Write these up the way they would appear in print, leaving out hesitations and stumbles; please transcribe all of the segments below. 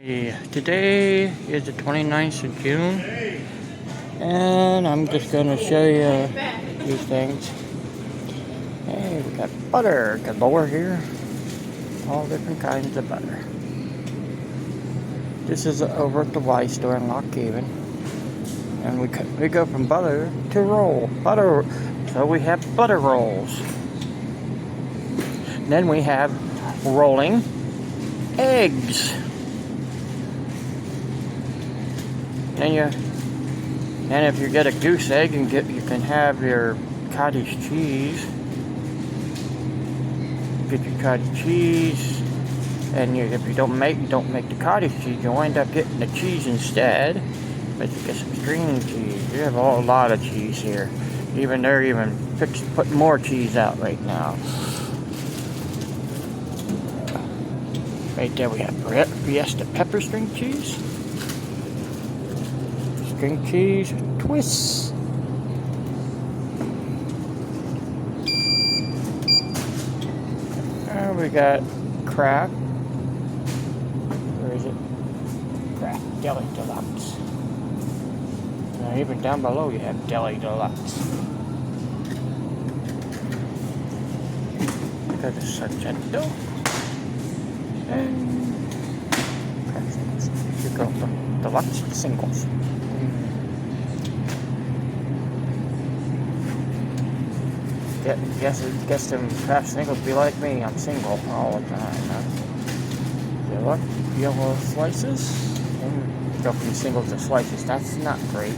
Today is the 29th of June, and I'm just going to show you a few things. Hey, we got butter galore here, all different kinds of butter. This is over at the Weis store in Lock Haven, and we go from butter to roll. So we have butter rolls. Then we have rolling eggs. And if you get a goose egg, you can have your cottage cheese. Get your cottage cheese, and if you don't make the cottage cheese, you'll end up getting the cheese instead. But you get some string cheese. You have a lot of cheese here. They're even putting more cheese out right now. Right there we have Fiesta pepper string cheese. String cheese twists. We got Kraft. Where is it? Kraft Deli Deluxe. Even down below you have Deli Deluxe. We got the Sargento. And Kraft singles. You go from Deluxe to singles. Guess them Kraft singles be like me. I'm single all the time. Huh? Yellow slices. And go from singles to slices. That's not great.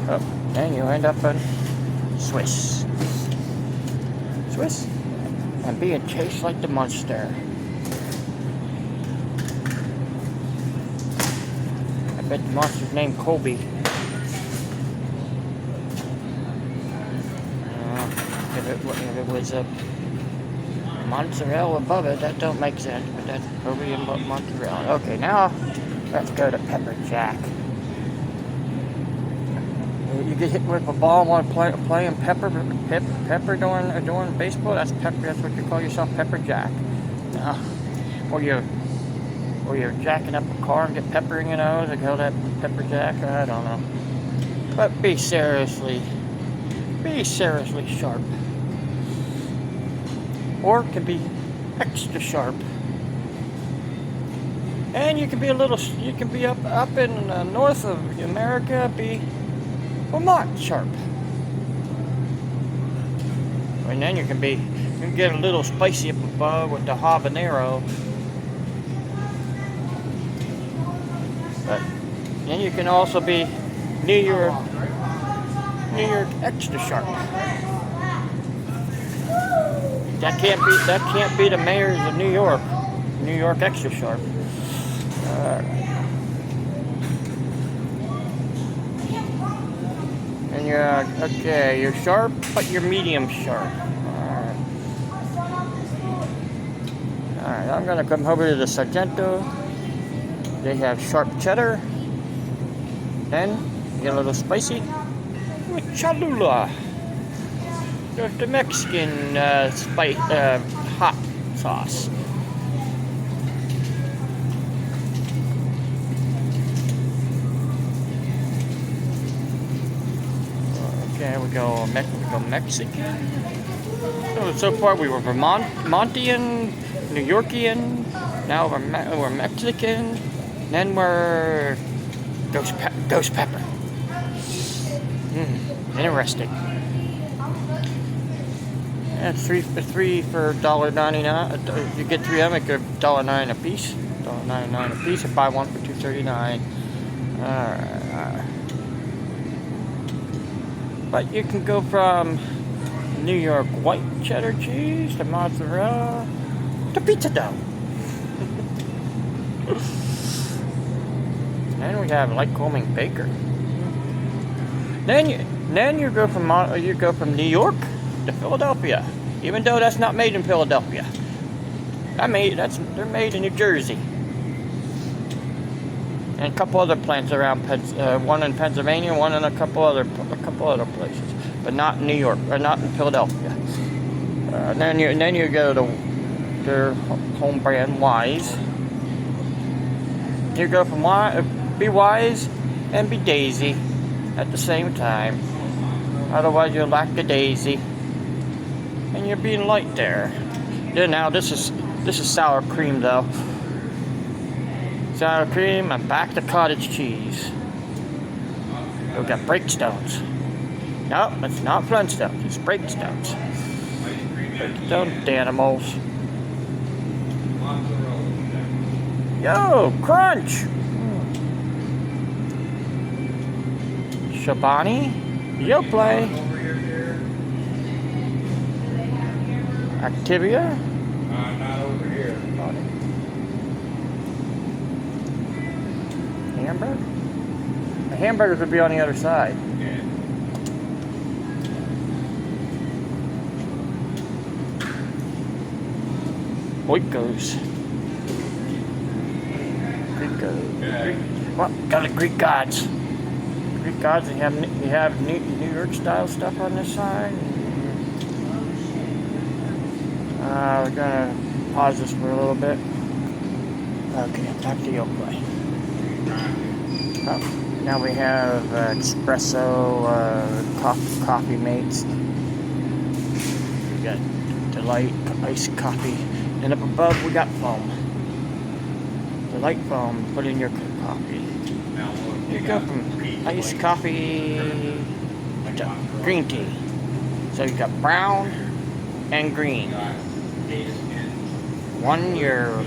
Oh, and you end up in Swiss. And being chased like the monster. I bet the monster's named Colby. If it was a mozzarella above it, that don't make sense, but that's probably mozzarella. Okay, now let's go to pepper jack. You get hit with a ball while playing pepper during baseball. That's pepper. That's what you call yourself, pepper jack. Or you're jacking up a car and get pepper in your nose. They call that pepper jack. I don't know. But be seriously sharp. Or it can be extra sharp. And you can be up in north of America, be Vermont sharp. And then you can get a little spicy up above with the habanero. But then you can also be New York extra sharp. That can't be the mayors of New York. New York extra sharp. And you're sharp, but you're medium sharp. Alright, I'm gonna come over to the Sargento. They have sharp cheddar. Then you get a little spicy with Cholula. There's the Mexican hot sauce. Okay, we go Mexican. So far we were Vermontian, New Yorkian. Now we're Mexican. Then we're ghost pepper. Interesting. And three for $1.99. If you get three, I make $1.09 a piece. $1.99 a pice. If buy one for $2.39. Alright. But you can go from New York white cheddar cheese to mozzarella to pizza dough. Then we have Lycoming Baker. Then you go from New York to Philadelphia, even though that's not made in Philadelphia. They're made in New Jersey, and a couple other plants around. One in Pennsylvania, one in a couple other places, but not in New York or not in Philadelphia. Then you go to their home brand, Weis. You go from be wise and be daisy at the same time. Otherwise, you're lackadaisy, and you're being light there. Then now this is sour cream though. Sour cream and back to cottage cheese. We've got breakstones. No, it's not Flintstones. It's breakstones. Breakstone animals. Yo, crunch! Shabani, yo play. Activia. Not over here. Hamburger. The hamburgers would be on the other side. Yeah. Oikos. What? Got the Greek gods. Greek gods. You have New York style stuff on this side. We're gonna pause this for a little bit. Okay, back to Yoplait. Oh, now we have espresso, coffee mates. We got Delight iced coffee, and up above we got foam. Delight foam. Put in your coffee. You go from iced coffee to green tea. So you got brown and green. One, you're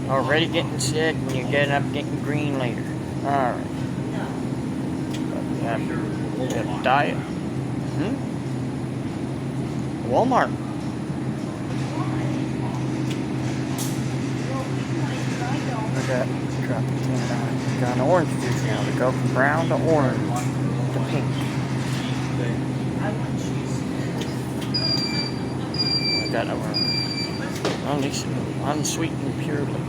already getting sick, and you're getting up getting green later. Alright. You have diet. Walmart. Look at that. Got an orange juice now. We go from brown to orange to pink. We got our unsweetened purely.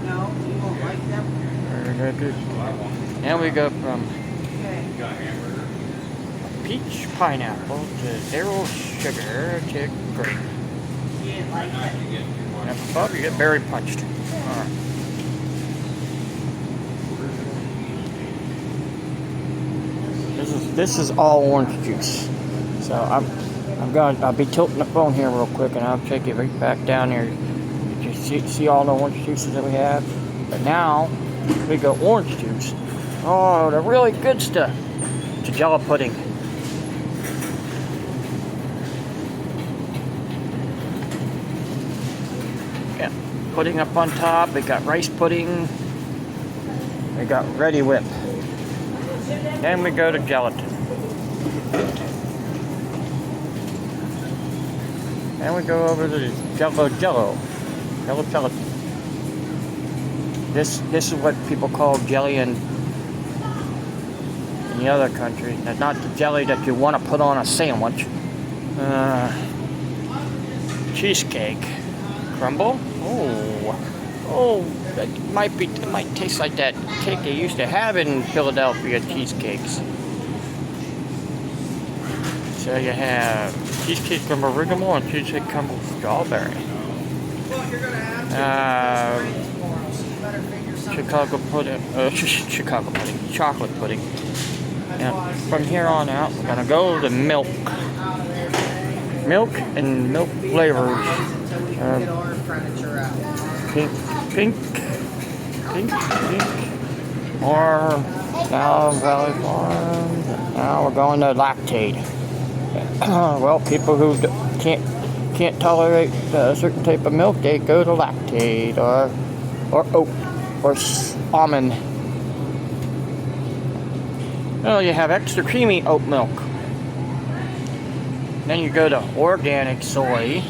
No, you won't like them? Very good. Now we go from peach pineapple to zero sugar to grape. You didn't like it? And up above you get berry punched. Alright. This is all orange juice. So I'll be tilting the phone here real quick, and I'll take it right back down here. You see all the orange juices that we have? But now we go orange juice. Oh, the really good stuff. To Jello pudding. Yeah, pudding up on top. We got rice pudding. We got Ready Whip. Then we go to gelatin. Then we go over to the Jello gelatin. This is what people call jelly in the other countries. That's not the jelly that you want to put on a sandwich. Cheesecake. Crumble? Oh, it might taste like that cake they used to have in Philadelphia, cheesecakes. So you have cheesecake crumble rigmarole and cheesecake crumble strawberry. Chicago pudding, chocolate pudding. Now, from here on out, we're gonna go to milk. Milk and milk flavors. Pink. Or now Valley Farm. Now we're going to Lactate. Well, people who can't tolerate a certain type of milk, they go to Lactate or oat or almond. Well, you have extra creamy oat milk. Then you go to organic soy.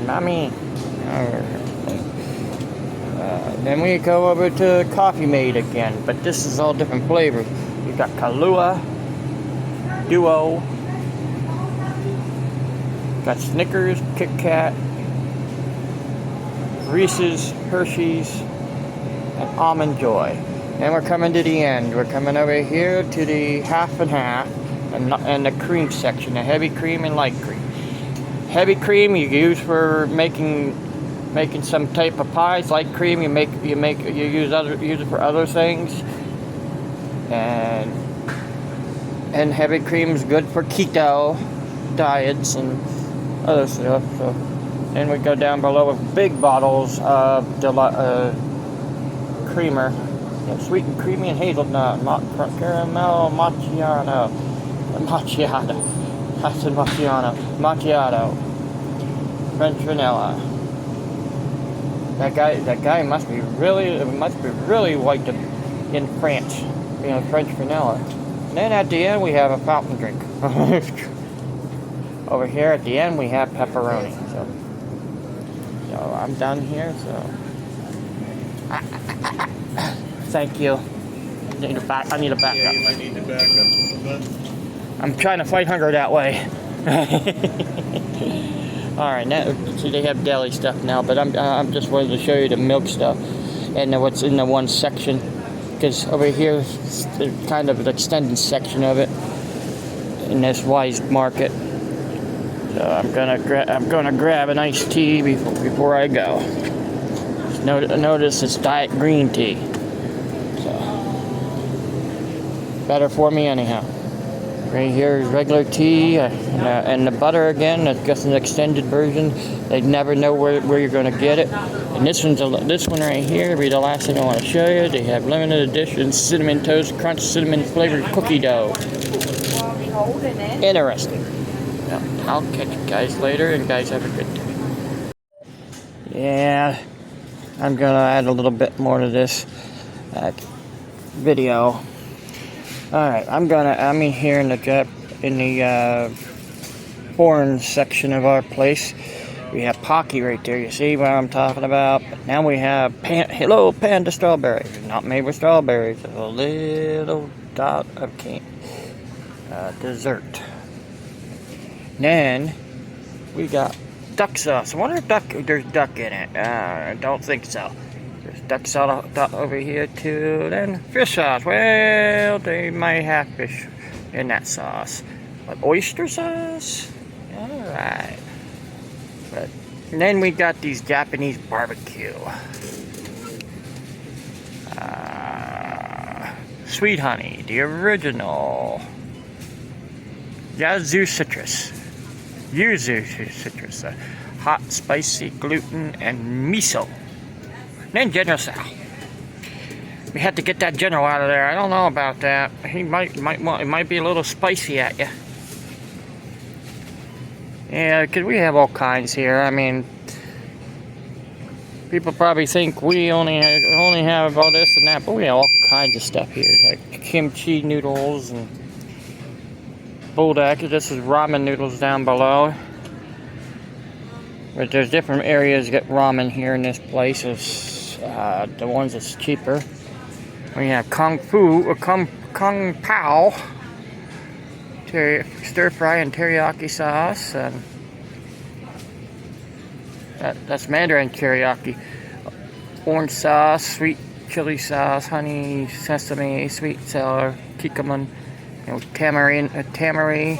Mommy. Then we go over to Coffee Mate again, but this is all different flavors. You got Kahlua, Duo, got Snickers, Kit Kat, Reese's, Hershey's, and Almond Joy. And we're coming to the end. We're coming over here to the half and half, and the cream section, the heavy cream and light cream. heavy cream you use for making some type of pies. Light cream you use it for other things. And heavy cream is good for keto diets and other stuff. So then we go down below with big bottles of creamer, sweet and creamy and hazelnut, caramel macchiato. I said macchiato, French vanilla. That guy must be really white in France, French vanilla. And then at the end we have a fountain drink. Over here at the end we have pepperoni. So I'm done here. So thank you. I need to back up. You might need to back up a little bit. I'm trying to fight hunger that way. All right, now see they have deli stuff now, but I'm just wanted to show you the milk stuff and what's in the one section, because over here is kind of an extended section of it in this Weis market. So I'm gonna grab an iced tea before I go. Notice it's diet green tea, so better for me anyhow. Right here is regular tea, and the butter again. That's just an extended version. They never know where you're going to get it. And this one right here will be the last thing I want to show you. They have limited edition cinnamon toast crunch cinnamon flavored cookie dough. Interesting. Well, I'll catch you guys later, and guys have a good day. Yeah, I'm gonna add a little bit more to this video. Alright, I'm in here in the foreign section of our place. We have Pocky right there. You see what I'm talking about? But now we have Hello Panda strawberry. Not made with strawberries. A little dot of dessert. Then we got duck sauce. I wonder if there's duck in it. I don't think so. There's duck sauce over here too. Then fish sauce. Well, they might have fish in that sauce. But oyster sauce? Alright. But then we got these Japanese barbecue. Sweet honey, the original. Yuzu citrus. Hot, spicy, gluten, and miso. Then General Sal. We had to get that General out of there. I don't know about that. He might be a little spicy at you. Yeah, because we have all kinds here. I mean, people probably think we only have all this and that, but we have all kinds of stuff here, like kimchi noodles and buldak. This is ramen noodles down below. But there's different areas that get ramen here in this place. It's the ones that's cheaper. We have Kung Pao, stir fry and teriyaki sauce. And that's Mandarin teriyaki. Orange sauce, sweet chili sauce, honey, sesame, sweet sour, kikkoman, tamari,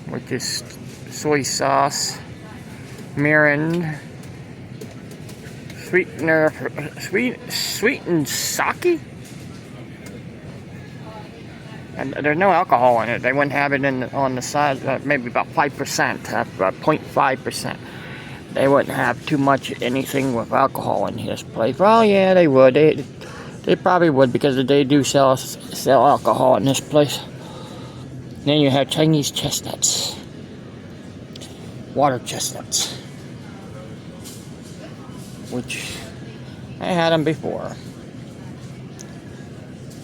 which is soy sauce, mirin, sweetened sake. And there's no alcohol in it. They wouldn't have it on the side, maybe about 5%, 0.5%. They wouldn't have too much anything with alcohol in this place. Well, yeah, they would. They probably would, because they do sell alcohol in this place. Then you have Chinese chestnuts, water chestnuts, which I had them before.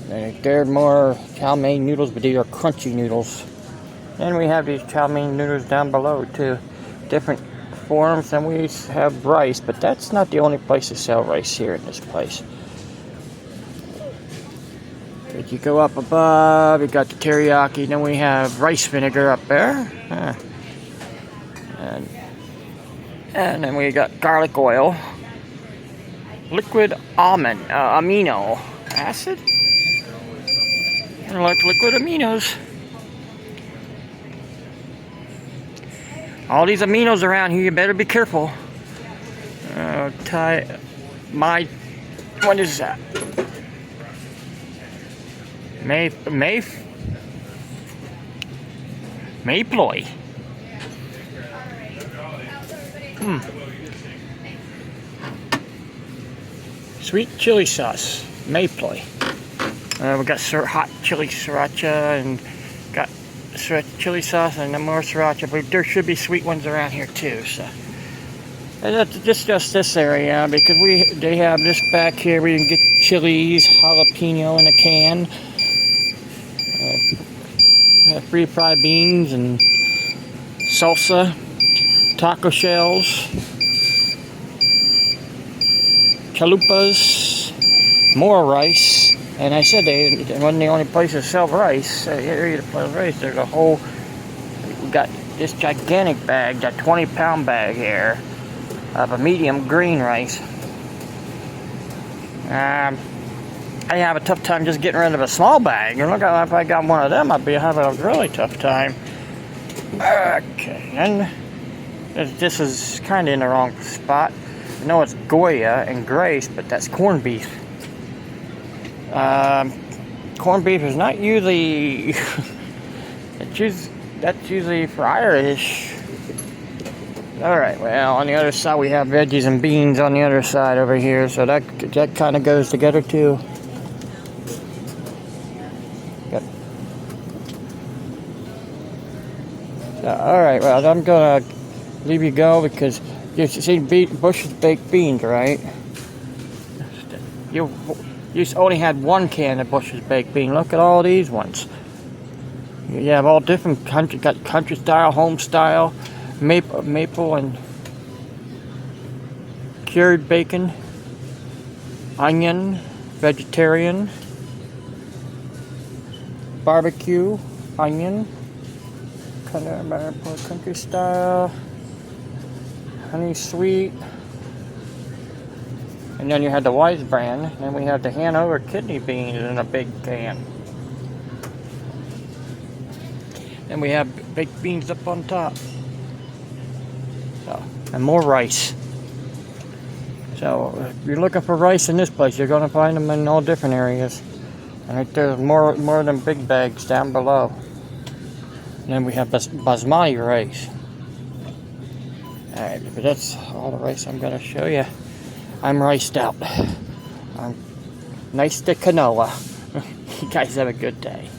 They're more chow mein noodles, but these are crunchy noodles. And we have these chow mein noodles down below too, different forms. And we have rice, but that's not the only place to sell rice here in this place. If you go up above, you got the teriyaki. Then we have rice vinegar up there, and then we got garlic oil, liquid amino acid. I like liquid aminos. All these aminos around here, you better be careful. What is that? Mayploy. Sweet chili sauce, Mayploy. We got hot chili sriracha and got chili sauce and then more sriracha, but there should be sweet ones around here too. So and that's just this area because they have this back here. We can get chilies, jalapeno in a can, free fried beans and salsa, taco shells, chalupas, more rice. And I said they wasn't the only place that sell rice. Here, rice. There's a whole. We got this gigantic bag, that 20-pound bag here, of a medium green rice. I have a tough time just getting rid of a small bag. And look, if I got one of them, I'd be having a really tough time. Okay, and this is kind of in the wrong spot. I know it's Goya and Grace, but that's corned beef. Corned beef is not usually. That's usually for Irish. All right. Well, on the other side we have veggies and beans on the other side over here, so that kind of goes together too. Yep. So, all right. Well, I'm gonna leave you go because you see Bush's baked beans, right? You only had one can of Bush's baked bean. Look at all these ones. You have all different country. Got country style, home style, maple and cured bacon, onion, vegetarian, barbecue, onion, country style, honey sweet. And then you had the Weis brand, and we have the Hanover kidney beans in a big can. And we have baked beans up on top. So, and more rice. So, if you're looking for rice in this place, you're going to find them in all different areas. And right there's more than big bags down below. And then we have basmati rice. Alright, but that's all the rice I'm going to show you. I'm riced out. I'm nice to canola. You guys have a good day.